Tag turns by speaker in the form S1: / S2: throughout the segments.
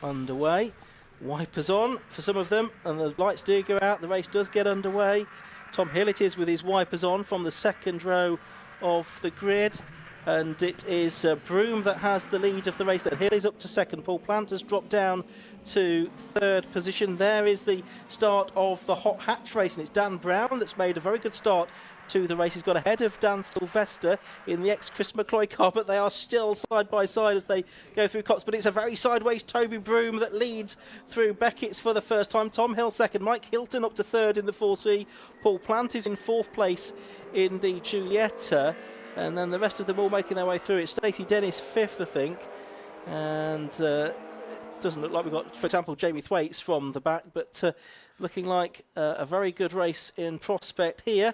S1: underway. Wipers on for some of them, and the lights do go out. The race does get underway. Tom Hill it is with his wipers on from the second row of the grid. And it is Broome that has the lead of the race. Hill is up to second. Paul Plant has dropped down to third position. There is the start of the hot hatch race, and it's Dan Brown that's made a very good start to the race. He's got ahead of Dan Sylvester in the ex-Chris McCloy car, but they are still side by side as they go through Cops. But it's a very sideways Toby Broome that leads through Beckett's for the first time. Tom Hill second. Mike Hilton up to third in the 4C. Paul Plant is in fourth place in the Giulietta. And then the rest of them all making their way through. It's Stacey Dennis fifth, I think. And it doesn't look like we've got, for example, Jamie Thwaites from the back, but looking like a very good race in prospect here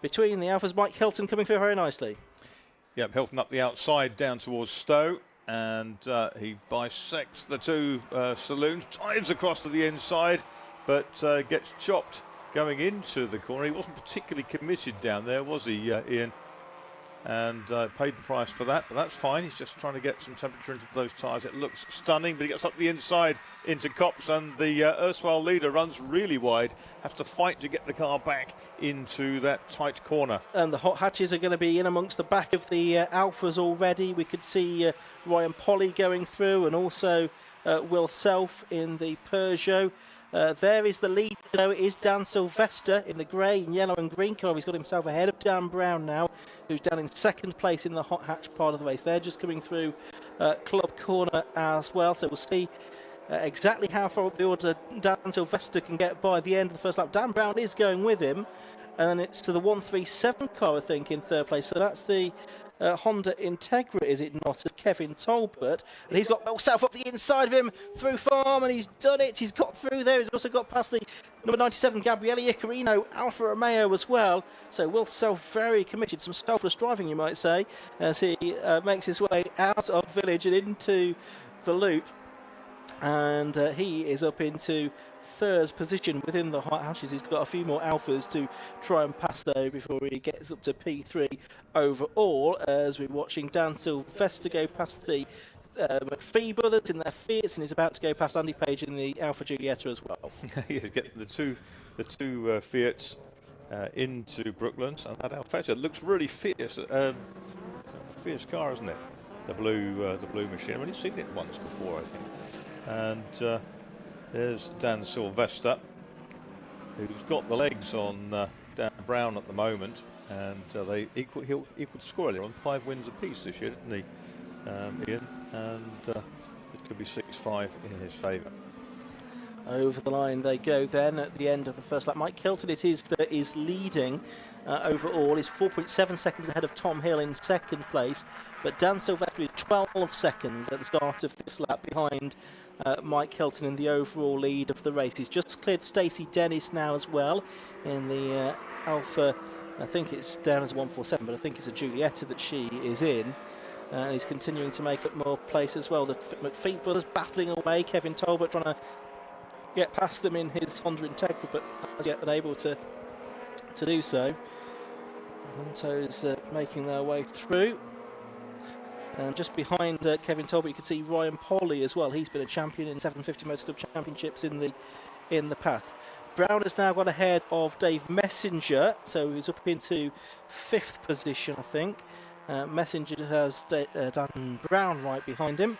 S1: between the Alphas. Mike Hilton coming through very nicely.
S2: Yep, Hilton up the outside down towards Stowe, and he bisects the two saloons, dives across to the inside, but gets chopped going into the corner. He wasn't particularly committed down there, was he, Ian? And paid the price for that, but that's fine. He's just trying to get some temperature into those tyres. It looks stunning, but he gets up the inside into Copse, and the erstwhile leader runs really wide, has to fight to get the car back into that tight corner. And
S1: the hot hatches are going to be in amongst the back of the Alphas already. We could see Ryan Polly going through, and also Will Self in the Peugeot. There is the lead, though. It is Dan Sylvester in the grey, yellow and green car. He's got himself ahead of Dan Brown now, who's down in second place in the hot hatch part of the race. They're just coming through Club Corner as well, so we'll see exactly how far up the order Dan Sylvester can get by the end of the first lap. Dan Brown is going with him, and then it's to the 137 car, I think, in third place. So that's the Honda Integra, is it not, of Kevin Tolbert, and he's got himself up the inside of him through Farm, and he's done it. He's got through there. He's also got past the number 97 Gabriele Iaccarino Alfa Romeo as well. So Will Self very committed, some selfless driving, you might say, as he makes his way out of Village and into the loop, and he is up into third position within the hot hatches. He's got a few more Alphas to try and pass though before he gets up to P3 overall, as we're watching Dan Sylvester go past the McPhee brothers in their Fiats, and he's about to go past Andy Page in the Alfa Giulietta as well.
S2: Yeah, get the two Fiats into Brooklands, and that Alfetta looks really fierce. Fierce car, isn't it? The blue machine. I've only seen it once before, I think. And there's Dan Sylvester, who's got the legs on Dan Brown at the moment, and he'll equal the score earlier on, 5 wins apiece this year, didn't he, Ian? And it could be 6-5 in his favour.
S1: Over the line they go then at the end of the first lap. Mike Hilton it is that is leading overall. He's 4.7 seconds ahead of Tom Hill in second place, but Dan Sylvester is 12 seconds at the start of this lap behind Mike Hilton in the overall lead of the race. He's just cleared Stacey Dennis now as well in the Alfa. I think it's down as 147, but I think it's a Giulietta that she is in. And he's continuing to make up more place as well. The McPhee brothers battling away. Kevin Tolbert trying to get past them in his Honda Integra, but has yet been able to do so. Honto's making their way through. And just behind Kevin Tolbert, you can see Ryan Polly as well. He's been a champion in 750 Motor Club Championships in the past. Brown has now got ahead of Dave Messenger, so he's up into 5th position, I think. Messenger has Dan Brown right behind him.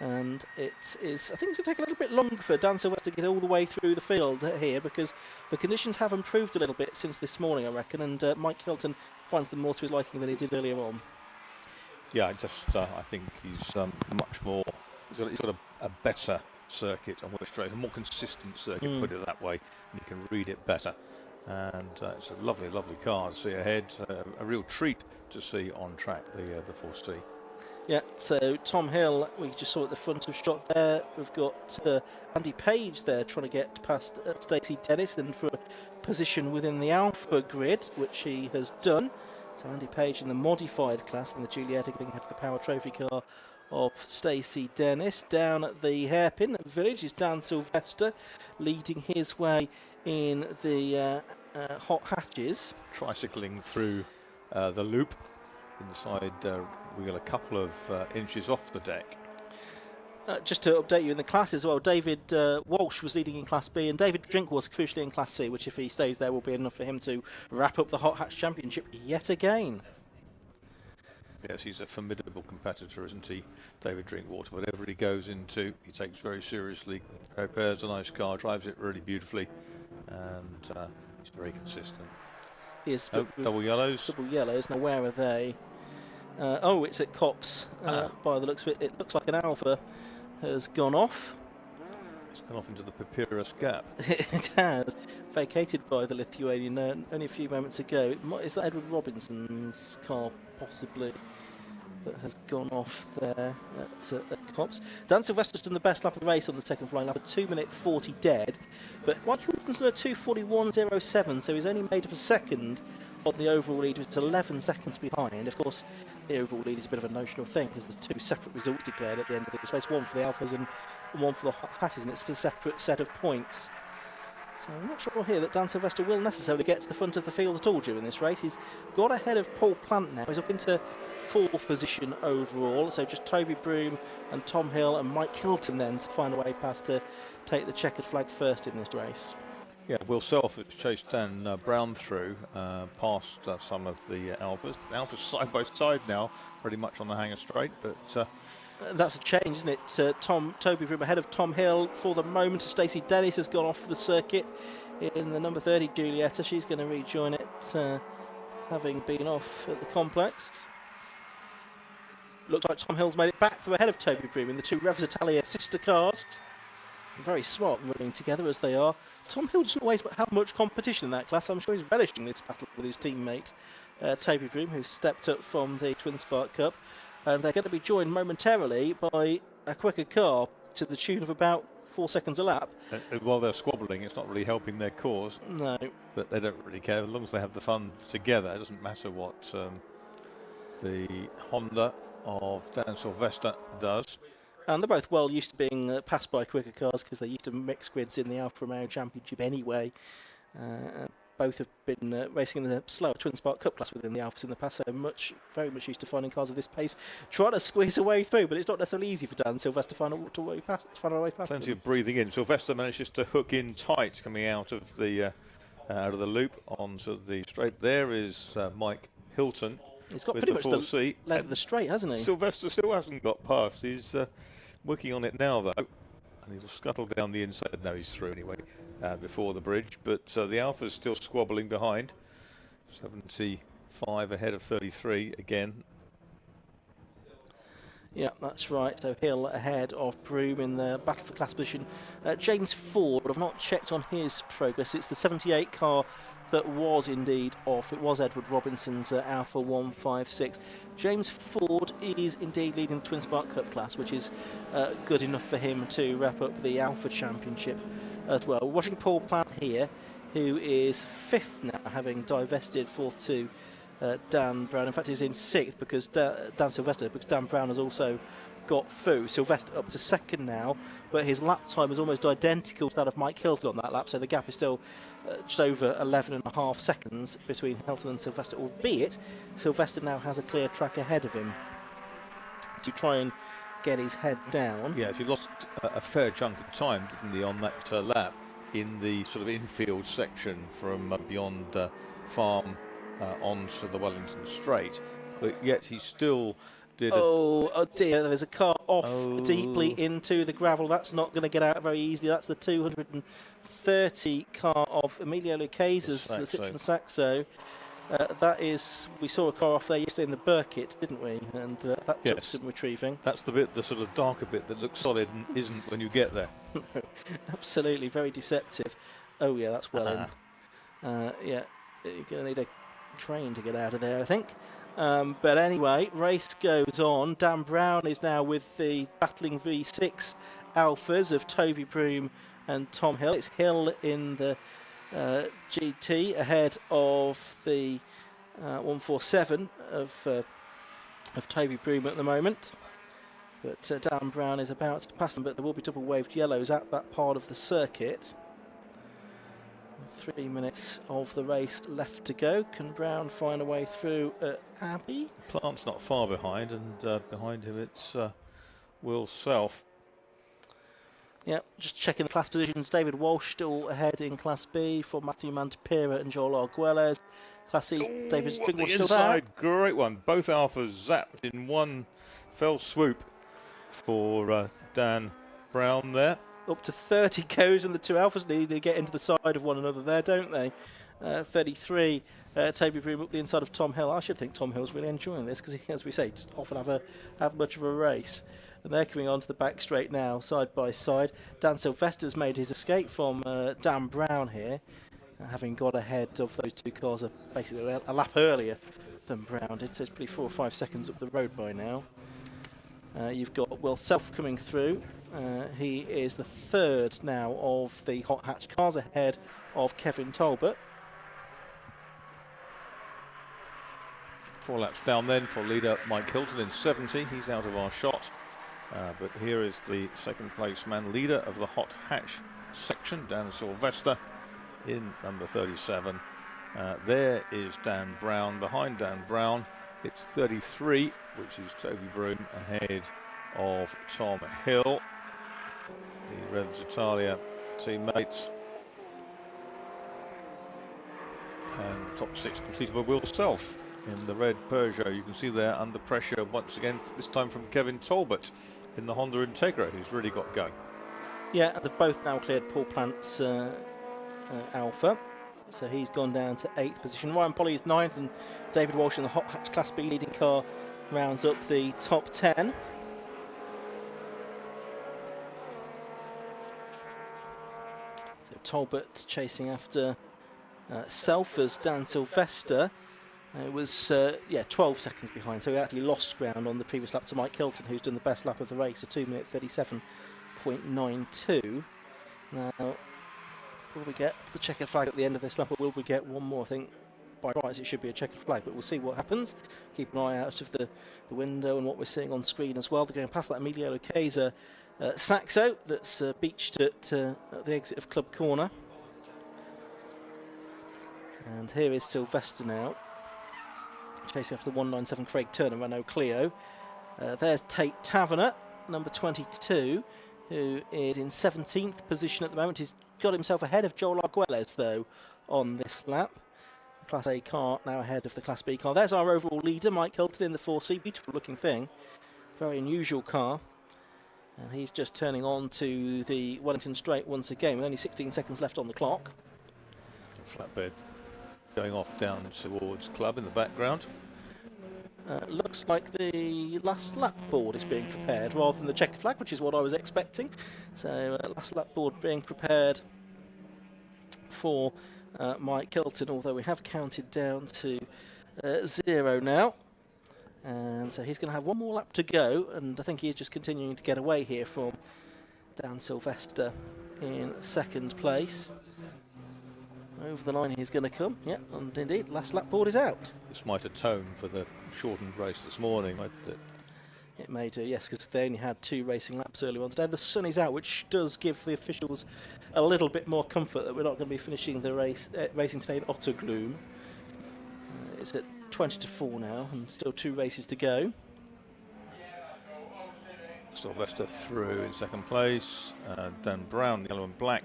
S1: And I think it's going to take a little bit longer for Dan Sylvester to get all the way through the field here, because the conditions have improved a little bit since this morning, I reckon, and Mike Hilton finds them more to his liking than he did earlier on.
S2: Yeah, I think he's much more. He's got a better circuit on which to race, a more consistent circuit, put it that way, and you can read it better. And it's a lovely, lovely car to see ahead. A real treat to see on track the 4C.
S1: Yeah, so Tom Hill, we just saw at the front of shot there. We've got Andy Page there trying to get past Stacey Dennis and for a position within the Alfa grid, which he has done. So Andy Page in the modified class, and the Giulietta getting ahead of the Power Trophy car of Stacey Dennis. Down at the hairpin at Village is Dan Sylvester leading his way in the hot hatches.
S2: Tricycling through the loop inside. We got a couple of inches off the deck.
S1: Just to update you in the class as well, David Walsh was leading in Class B, and David Drinkwater crucially in Class C, which if he stays there will be enough for him to wrap up the Hot Hatch Championship yet again.
S2: Yes, he's a formidable competitor, isn't he, David Drinkwater? Whatever he goes into, he takes very seriously, prepares a nice car, drives it really beautifully, and he's very consistent.
S1: He is
S2: double yellows.
S1: Double yellows. Now where are they? Oh, it's at Copse. By the looks of it, it looks like an Alfa has gone off.
S2: It's gone off into the Papyrus Gap.
S1: It has. Vacated by the Lithuanian only a few moments ago. Is that Edward Robinson's car, possibly, that has gone off there at Copse? Dan Silvester's done the best lap of the race on the second flying lap at 2:40 dead. But Mike Hilton's done a 2:41.07, so he's only made up a second on the overall lead, which is 11 seconds behind. Of course, the overall lead is a bit of a notional thing because there's two separate results declared at the end of this race, one for the Alphas and one for the Hatches, and it's a separate set of points. So I'm not sure here that Dan Silvester will necessarily get to the front of the field at all during this race. He's got ahead of Paul Plant now. He's up into 4th position overall. So just Toby Broom and Tom Hill and Mike Hilton then to find a way past to take the checkered flag first in this race.
S2: Yeah, Will Self has chased Dan Brown through past some of the Alphas. The Alphas side by side now, pretty much on the hanger straight, but
S1: that's a change, isn't it? Toby Broom ahead of Tom Hill for the moment. Stacey Dennis has gone off the circuit in the number 30 Giulietta. She's going to rejoin it, having been off at the complex. Looks like Tom Hill's made it back from ahead of Toby Broom in the two Revs Italia sister cars. Very smart running together as they are. Tom Hill doesn't always have much competition in that class. I'm sure he's relishing this battle with his teammate Toby Broom, who's stepped up from the Twin Spark Cup. And they're going to be joined momentarily by a quicker car to the tune of about 4 seconds a lap.
S2: While they're squabbling, it's not really helping their cause.
S1: No.
S2: But they don't really care. As long as they have the fun together, it doesn't matter what the Honda of Dan Silvester does. And
S1: they're both well used to being passed by quicker cars because they used to mix grids in the Alfa Romeo Championship anyway. Both have been racing in the slower Twin Spark Cup class within the Alphas in the past, so very much used to finding cars of this pace, trying to squeeze a way through, but it's not necessarily easy for Dan Silvester to find a way past.
S2: Plenty of breathing in. Silvester manages to hook in tight coming out of the loop onto the straight. There is Mike Hilton.
S1: He's got pretty much the length of the straight, hasn't he?
S2: Silvester still hasn't got past. He's working on it now, though, and he'll scuttle down the inside. No, he's through anyway. Before the bridge, but the Alpha's still squabbling behind. 75 ahead of 33 again.
S1: Yeah, that's right. So Hill ahead of Broom in the battle for class position. James Ford, I've not checked on his progress. It's the 78 car that was indeed off. It was Edward Robinson's Alfa 156. James Ford is indeed leading the Twin Spark Cup class, which is good enough for him to wrap up the Alfa Championship as well. We're watching Paul Plant here, who is 5th now, having divested 4th to Dan Brown. In fact, he's in 6th because Dan Silvester, because Dan Brown has also got through. Silvester up to 2nd now, but his lap time is almost identical to that of Mike Hilton on that lap, so the gap is still just over 11.5 seconds between Hilton and Silvester, albeit Silvester now has a clear track ahead of him to try and get his head down.
S2: Yes, he lost a fair chunk of time, didn't he, on that lap in the sort of infield section from beyond Farm onto the Wellington Straight, but yet he still did.
S1: Oh dear, there's a car off deeply into the gravel. That's not going to get out very easily. That's the 230 car of Emilio Lucchese's, the Citroen Saxo. That is, we saw a car off there yesterday in the Burkitt, didn't we? And that took some retrieving.
S2: That's the bit, the sort of darker bit that looks solid and isn't when you get there.
S1: Absolutely, very deceptive. Oh yeah, that's well in. Yeah, you're going to need a crane to get out of there, I think. But anyway, race goes on. Dan Brown is now with the battling V6 Alphas of Toby Broom and Tom Hill. It's Hill in the GT ahead of the 147 of Toby Broom at the moment, but Dan Brown is about to pass them, but there will be double waved yellows at that part of the circuit. 3 minutes of the race left to go. Can Brown find a way through Abbey?
S2: Plant's not far behind, and behind him it's Will Self.
S1: Yeah, just checking the class positions. David Walsh still ahead in Class B for Matthew Montepera and Joel Arguelles. Class C, David
S2: Ooh,
S1: Stringwell
S2: the
S1: still there.
S2: inside, great one. Both Alphas zapped in one fell swoop for Dan Brown there.
S1: Up to 30 goes, and the two Alphas need to get into the side of one another there, don't they? 33, Toby Broom up the inside of Tom Hill. I should think Tom Hill's really enjoying this because, as we say, doesn't often have much of a race. And they're coming onto the back straight now, side by side. Dan Sylvester's made his escape from Dan Brown here, having got ahead of those two cars basically a lap earlier than Brown did, so it's probably 4 or 5 seconds up the road by now. You've got Will Self coming through. He is the third now of the hot hatch cars, ahead of Kevin Talbot.
S2: 4 laps down then for leader Mike Hilton in 70. He's out of our shot. But here is the second place man, leader of the hot hatch section, Dan Sylvester in number 37. There is Dan Brown. Behind Dan Brown, it's 33, which is Toby Broom, ahead of Tom Hill, the Revs Italia teammates. And the top 6 completed by Will Self in the red Peugeot. You can see there under pressure once again, this time from Kevin Talbot in the Honda Integra, who's really got going.
S1: Yeah, they've both now cleared Paul Plant's Alfa, so he's gone down to 8th position. Ryan Polly is 9th, and David Walsh in the hot hatch Class B leading car rounds up the top 10. So Talbot chasing after Self as Dan Sylvester. It was 12 seconds behind, so he actually lost ground on the previous lap to Mike Hilton, who's done the best lap of the race, a 2-minute 37.92. Now, will we get the checkered flag at the end of this lap, or will we get one more? I think by rights it should be a checkered flag, but we'll see what happens. Keep an eye out of the window and what we're seeing on screen as well. They're going past that Emilio Lucchese Saxo that's beached at the exit of Club Corner. And here is Sylvester now, chasing after the 197 Craig Turner Renault Clio. There's Tate Taverner, number 22, who is in 17th position at the moment. He's got himself ahead of Joel Arguelles, though, on this lap. The Class A car now ahead of the Class B car. There's our overall leader, Mike Hilton, in the 4C. Beautiful looking thing. Very unusual car. And he's just turning on to the Wellington Straight once again, with only 16 seconds left on the clock.
S2: Flatbed going off down towards Club in the background.
S1: Looks like the last lap board is being prepared rather than the checkered flag, which is what I was expecting. So last lap board being prepared for Mike Hilton, although we have counted down to 0 now. And so he's going to have one more lap to go, and I think he's just continuing to get away here from Dan Sylvester in 2nd place. Over the line he's going to come, yeah, and indeed, last lap board is out.
S2: This might atone for the shortened race this morning.
S1: It may do, yes, because they only had 2 racing laps earlier on today. The sun is out, which does give the officials a little bit more comfort that we're not going to be finishing the racing today in utter gloom. It's at 20 to 4 now, and still 2 races to go.
S2: Sylvester through in 2nd place. Dan Brown, yellow and black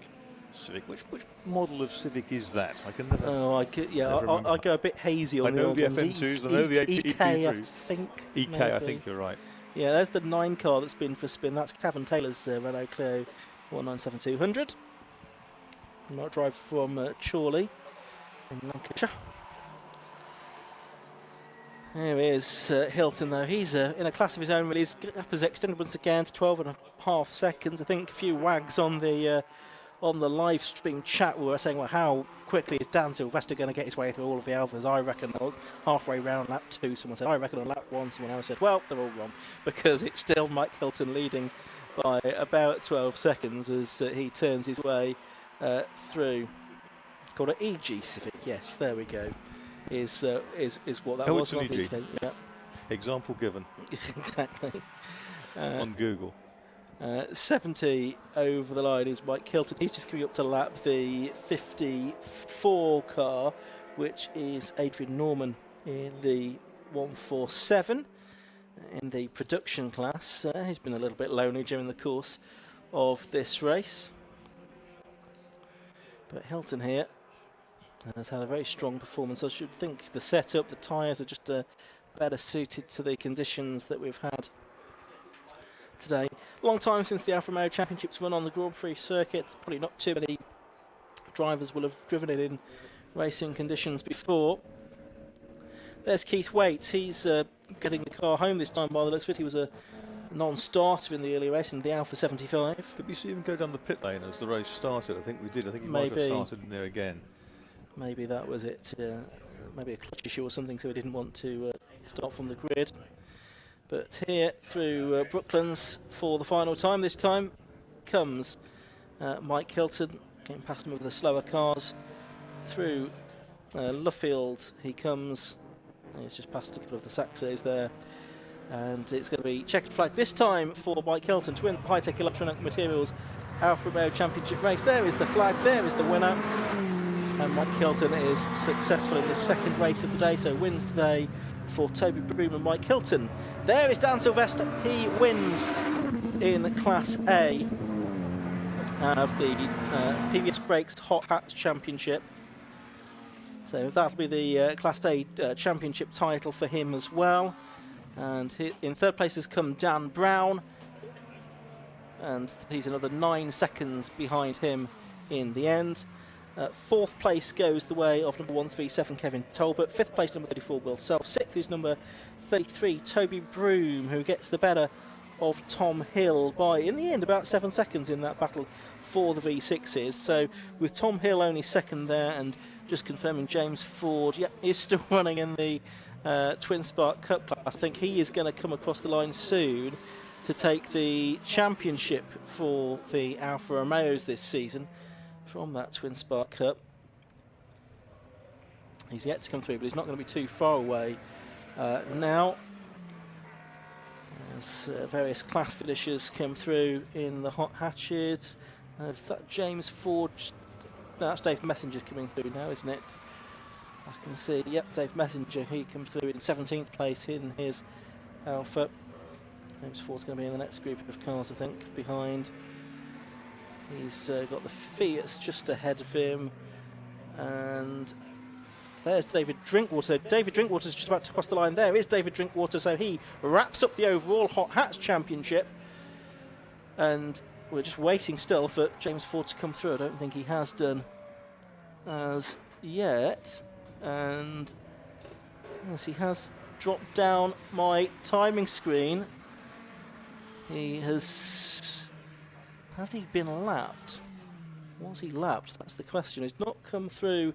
S2: Civic. Which model of Civic is that? I can never.
S1: Oh, I go a bit hazy on
S2: I know
S1: the
S2: the FM2s. I know the
S1: EK,
S2: EP3s.
S1: I think.
S2: EK,
S1: maybe.
S2: I think you're right.
S1: Yeah, there's the 9 car that's been for a spin. That's Cavan Taylor's Renault Clio 197-200. Might drive from Chorley in Lancashire. There is Hilton, though. He's in a class of his own, really. His gap has extended once again to 12.5 seconds. I think a few wags on the live stream chat were saying, well, how quickly is Dan Sylvester going to get his way through all of the Alphas? I reckon halfway round lap 2. Someone said, I reckon on lap 1. Someone else said, well, they're all wrong, because it's still Mike Hilton leading by about 12 seconds as he turns his way through. Called an EG Civic, yes, there we go. Is what that was.
S2: It's an EG.
S1: Yeah.
S2: Example given.
S1: Exactly.
S2: On Google.
S1: 70 over the line is Mike Hilton. He's just coming up to lap the 54 car, which is Adrian Norman in the 147 in the production class. He's been a little bit lonely during the course of this race. But Hilton here has had a very strong performance. I should think the setup, the tyres are just better suited to the conditions that we've had today. Long time since the Alfa Romeo Championships run on the Grand Prix circuit. Probably not too many drivers will have driven it in racing conditions before. There's Keith Waits. He's getting the car home this time by the looks of it. He was a non-starter in the earlier race in the Alfa 75.
S2: Did we see him go down the pit lane as the race started? I think we did. I think he might have started in there again.
S1: Maybe that was it. Maybe a clutch issue or something, so he didn't want to start from the grid. But here through Brooklands for the final time, this time comes Mike Hilton, getting past him with the slower cars. Through Luffield he comes. He's just past a couple of the Saxos there. And it's going to be checkered flag this time for Mike Hilton to win Hitek Electronic Materials Alfa Romeo Championship race. There is the flag, there is the winner. And Mike Hilton is successful in the second race of the day, so wins today for Toby Broom and Mike Hilton. There is Dan Sylvester. He wins in Class A of the PBS Brakes Hot Hats Championship. So that'll be the Class A championship title for him as well. And in third place has come Dan Brown, and he's another 9 seconds behind him in the end. Fourth place goes the way of number 137 Kevin Talbot. Fifth place number 34 Will Self. Sixth is number 33 Toby Broom, who gets the better of Tom Hill by, in the end, about 7 seconds in that battle for the V6s. So with Tom Hill only second there, and just confirming James Ford is still running in the Twin Spark Cup class. I think he is going to come across the line soon to take the championship for the Alfa Romeos this season from that Twin Spark Cup. He's yet to come through, but he's not going to be too far away now. As various class finishers come through in the hot hatches. Is that James Ford? No, that's Dave Messenger coming through now, isn't it? I can see, yep, Dave Messenger, he comes through in 17th place in his Alfa. James Ford's going to be in the next group of cars, I think, behind. He's got the Fiats just ahead of him. And there's David Drinkwater. David Drinkwater's just about to cross the line. There is David Drinkwater, so he wraps up the overall Hot Hats Championship. And we're just waiting still for James Ford to come through. I don't think he has done as yet. And yes, he has dropped down my timing screen. He has he been lapped? Was he lapped? That's the question. He's not come through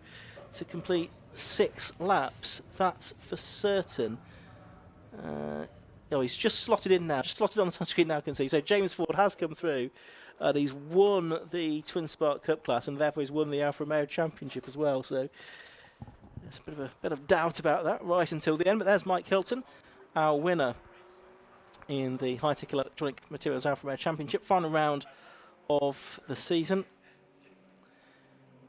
S1: to complete 6 laps. That's for certain. Oh, he's just slotted in now. Just slotted on the time screen now, I can see. So James Ford has come through. And he's won the Twin Spark Cup class, and therefore he's won the Alfa Romeo Championship as well. So there's a bit of doubt about that right until the end. But there's Mike Hilton, our winner in the Hitek Electronic Materials Alfa Romeo Championship, final round of the season.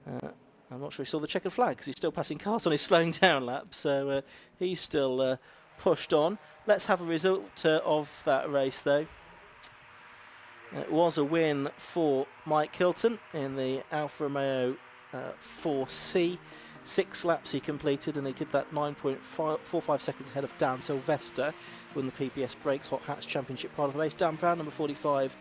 S1: I'm not sure he saw the checkered flag because he's still passing cars on his slowing down lap, so he's still pushed on. Let's have a result of that race, though. It was a win for Mike Hilton in the Alfa Romeo 4C. 6 laps he completed, and he did that 9.45 seconds ahead of Dan Sylvester, won the PBS Brakes Hot Hats Championship part of the race. Dan Brown, number 45,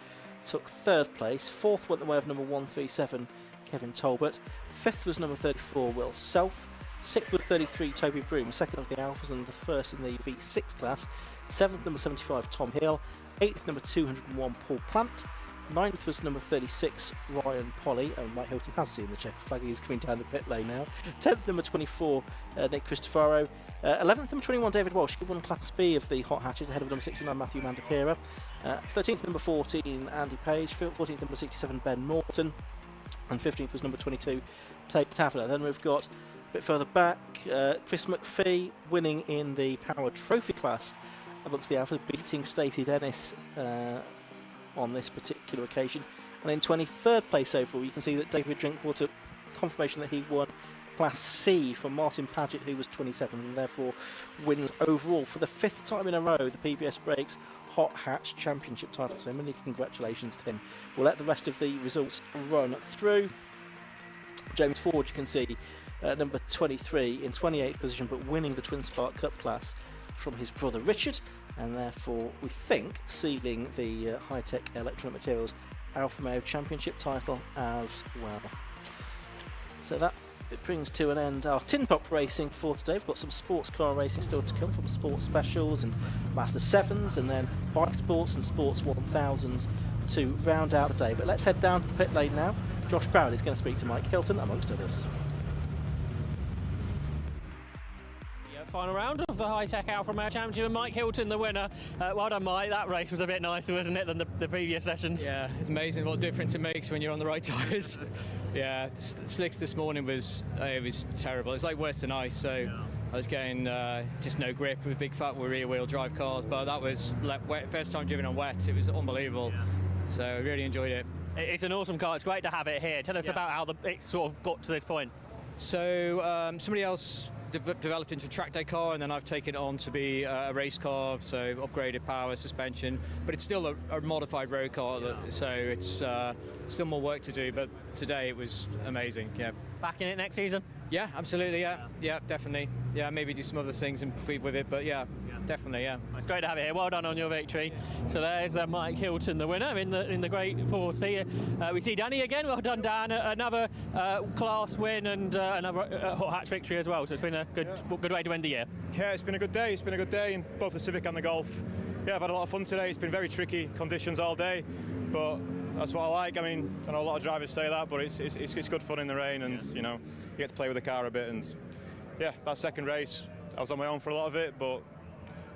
S1: took 3rd place. 4th went the way of number 137, Kevin Talbot. 5th was number 34, Will Self. 6th was 33, Toby Broom, 2nd of the Alphas and the 1st in the V6 class. 7th, number 75, Tom Hill. 8th, number 201, Paul Plant. 9th was number 36, Ryan Polly. Oh, Mike Hilton has seen the checker flag. He's coming down the pit lane now. 10th, number 24, Nick Cristofaro. 11th, number 21, David Walsh. He won Class B of the Hot Hatches ahead of number 69, Matthew Mandapira. 13th, number 14, Andy Page. 14th, number 67, Ben Morton. And 15th was number 22, Tate Taverner. Then we've got a bit further back, Chris McPhee winning in the Power Trophy class amongst the Alphas, beating Stacey Dennis on this particular occasion. And in 23rd place overall, you can see that David Drinkwater, confirmation that he won Class C from Martin Paget, who was 27, and therefore wins overall for the 5th time in a row the PBS Brakes Hot Hatch Championship title. So many congratulations to him. We'll let the rest of the results run through. James Ford, you can see, number 23 in 28th position, but winning the Twin Spark Cup class from his brother Richard, and therefore we think sealing the Hitek Electronic Materials Alfa Romeo Championship title as well. So that it brings to an end our tin pop racing for today. We've got some sports car racing still to come from Sports Specials and Master 7s, and then Bike Sports and Sports 1000s to round out the day. But let's head down to the pit lane now. Josh Barrett is going to speak to Mike Hilton, amongst others.
S3: Final round of the Hitek Alfa Romeo Championship, and Mike Hilton the winner. Well done, Mike. That race was a bit nicer, wasn't it, than the previous sessions?
S4: Yeah, it's amazing what difference it makes when you're on the right tyres. Yeah, the slicks this morning was terrible. It's like worse than ice, so yeah. I was getting just no grip with big fat rear-wheel drive cars, but that was wet, first time driven on wet. It was unbelievable. Yeah. So I really enjoyed it.
S3: It's an awesome car. It's great to have it here. Tell us about how it sort of got to this point.
S4: So somebody else developed into a track day car, and then I've taken it on to be a race car, so upgraded power, suspension, but it's still a modified road car, so it's still more work to do, but today it was amazing. Yeah.
S3: Back in it next season?
S4: Yeah, absolutely, yeah, definitely. Yeah, maybe do some other things and compete with it, but yeah. Definitely, yeah.
S3: It's great to have it here. Well done on your victory. So there's Mike Hilton, the winner in the Great 4C. We see Danny again. Well done, Dan. Another class win and another Hot Hatch victory as well. So it's been a good way to end the year.
S5: Yeah, it's been a good day. It's been a good day in both the Civic and the Golf. Yeah, I've had a lot of fun today. It's been very tricky conditions all day, but that's what I like. I mean, I know a lot of drivers say that, but it's good fun in the rain, and you know, you get to play with the car a bit. And yeah, that second race, I was on my own for a lot of it, but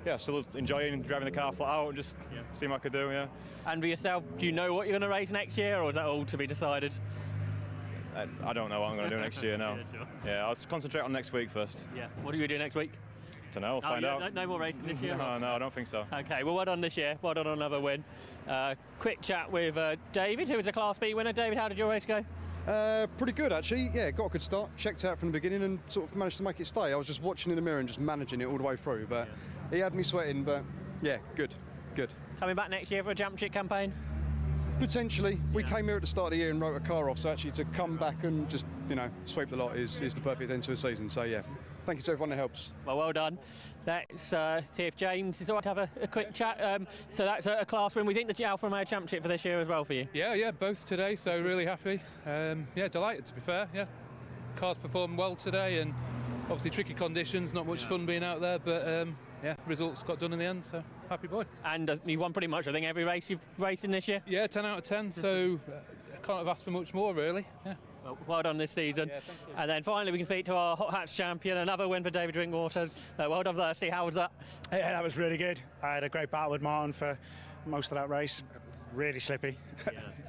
S5: yeah, still enjoying driving the car flat out and just seeing what I could do, yeah.
S3: And for yourself, do you know what you're going to race next year, or is that all to be decided?
S5: I don't know what I'm going to do next year, no. Yeah, I'll concentrate on next week first.
S3: Yeah. What are you going to do next week?
S5: Don't know, I'll find out.
S3: No more racing this year?
S5: No, I don't think so.
S3: OK, well done this year. Well done on another win. Quick chat with David, who was a Class B winner. David, how did your race go?
S6: Pretty good, actually. Yeah, got a good start. Checked out from the beginning and sort of managed to make it stay. I was just watching in the mirror and just managing it all the way through, but he had me sweating, but yeah, good.
S3: Coming back next year for a championship campaign?
S6: Potentially. We came here at the start of the year and wrote a car off, so actually to come back and just, you know, sweep the lot is the perfect end to a season. So yeah, thank you to everyone that helps.
S3: Well done. Let's see if James is all right to have a quick chat. So that's a class win. We think the Alfa Romeo Championship for this year as well for you?
S7: Yeah, both today, so really happy. Yeah, delighted to be fair, yeah. Cars performed well today, and obviously tricky conditions, not much fun being out there, but yeah, results got done in the end, so happy boy.
S3: And you won pretty much, I think, every race you've raced in this year?
S7: Yeah, 10 out of 10, so can't have asked for much more, really. Yeah.
S3: Well done this season.
S7: Yeah, thank you.
S3: And then finally we can speak to our Hot Hatch champion, another win for David Drinkwater. Well done, Thirsty. How was that?
S5: Yeah, that was really good. I had a great battle with Martin for most of that race. Really slippy,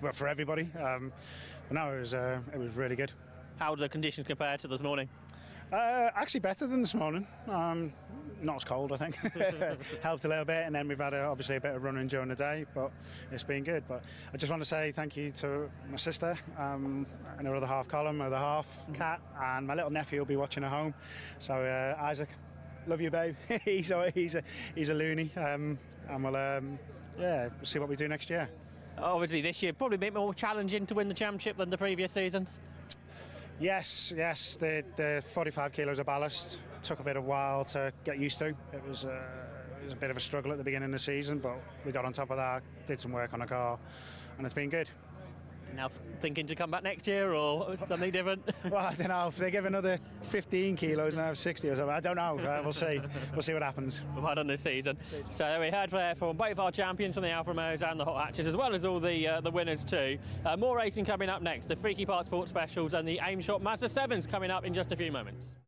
S5: but for everybody. But no, it was really good.
S3: How did the conditions compare to this morning?
S5: Actually better than this morning. Not as cold, I think. Helped a little bit, and then we've had obviously a bit of running during the day, but it's been good. But I just want to say thank you to my sister and her other half, Colin, my other half, Kat, and my little nephew will be watching at home. So Isaac, love you, babe. he's a loony, and we'll see what we do next year.
S3: Obviously this year probably a bit more challenging to win the championship than the previous seasons.
S5: Yes. The 45 kilos of ballast took a bit of a while to get used to. It was a bit of a struggle at the beginning of the season, but we got on top of that, did some work on the car, and it's been good.
S3: Now thinking to come back next year or something different?
S5: Well, I don't know. If they give another 15 kilos and I have 60 or something, I don't know. We'll see. We'll see what happens.
S3: Well done this season. So we heard there from both our champions from the Alfa Romeos and the Hot Hatches, as well as all the winners too. More racing coming up next. The Freaky Part Sports Specials and the Aim Shot Mazda 7s coming up in just a few moments.